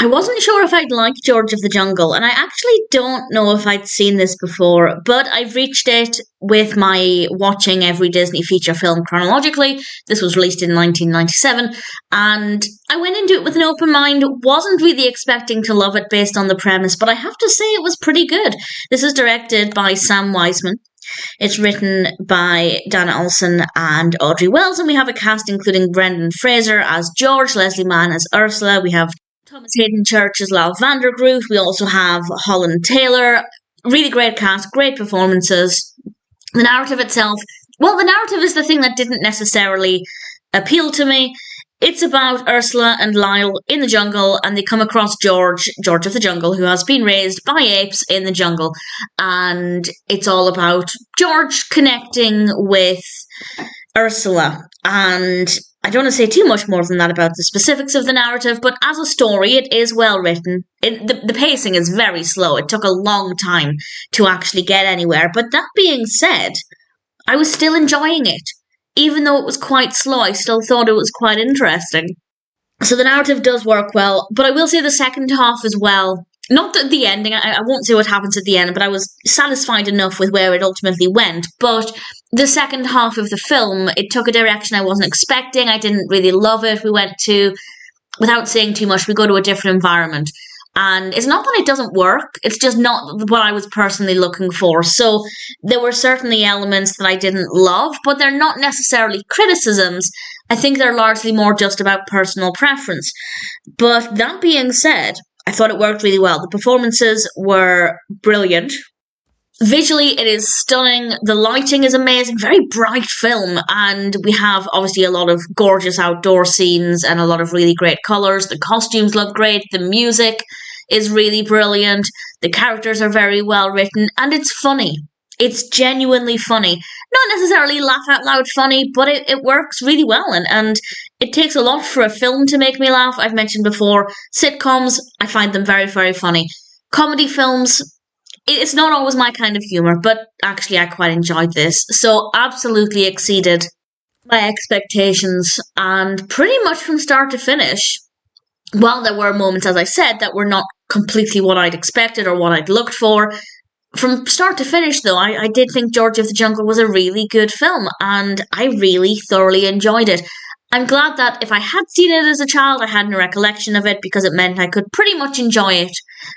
I wasn't sure if I'd like George of the Jungle, and I actually don't know if I'd seen this before, but I've reached it with my watching every Disney feature film chronologically. This was released in 1997, and I went into it with an open mind, wasn't really expecting to love it based on the premise, but I have to say it was pretty good. This is directed by Sam Weisman. It's written by Dana Olsen and Audrey Wells, and we have a cast including Brendan Fraser as George, Leslie Mann as Ursula, we have Thomas Hayden Church as Lyle Vandergroot. We also have Holland Taylor. Really great cast, great performances. The narrative itself, well, the narrative is the thing that didn't necessarily appeal to me. It's about Ursula and Lyle in the jungle, and they come across George of the Jungle, who has been raised by apes in the jungle. And it's all about George connecting with Ursula. And I don't want to say too much more than that about the specifics of the narrative, but as a story, it is well written. The pacing is very slow. It took a long time to actually get anywhere. But that being said, I was still enjoying it. Even though it was quite slow, I still thought it was quite interesting. So the narrative does work well, but I will say the second half as well. Not that the ending, I won't say what happens at the end, but I was satisfied enough with where it ultimately went. But the second half of the film, it took a direction I wasn't expecting. I didn't really love it. We went to, without saying too much, we go to a different environment. And it's not that it doesn't work, it's just not what I was personally looking for. So there were certainly elements that I didn't love, but they're not necessarily criticisms. I think they're largely more just about personal preference. But that being said, I thought it worked really well. The performances were brilliant. Visually, it is stunning. The lighting is amazing. Very bright film. And we have, obviously, a lot of gorgeous outdoor scenes and a lot of really great colours. The costumes look great. The music is really brilliant. The characters are very well written. And it's funny. It's genuinely funny. Not necessarily laugh out loud funny, but it works really well. And it takes a lot for a film to make me laugh. I've mentioned before, sitcoms, I find them very, very funny. Comedy films, it's not always my kind of humour, but actually I quite enjoyed this. So absolutely exceeded my expectations, and pretty much from start to finish, while there were moments, as I said, that were not completely what I'd expected or what I'd looked for, from start to finish, though, I did think George of the Jungle was a really good film, and I really thoroughly enjoyed it. I'm glad that if I had seen it as a child, I had no recollection of it, because it meant I could pretty much enjoy it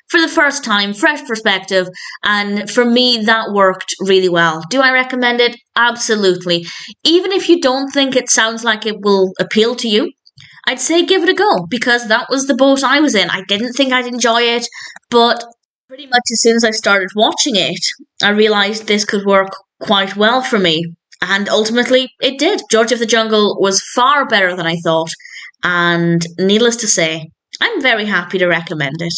for the first time, fresh perspective, and for me, that worked really well. Do I recommend it? Absolutely. Even if you don't think it sounds like it will appeal to you, I'd say give it a go, because that was the boat I was in. I didn't think I'd enjoy it, but pretty much as soon as I started watching it, I realised this could work quite well for me. And ultimately, it did. George of the Jungle was far better than I thought. And needless to say, I'm very happy to recommend it.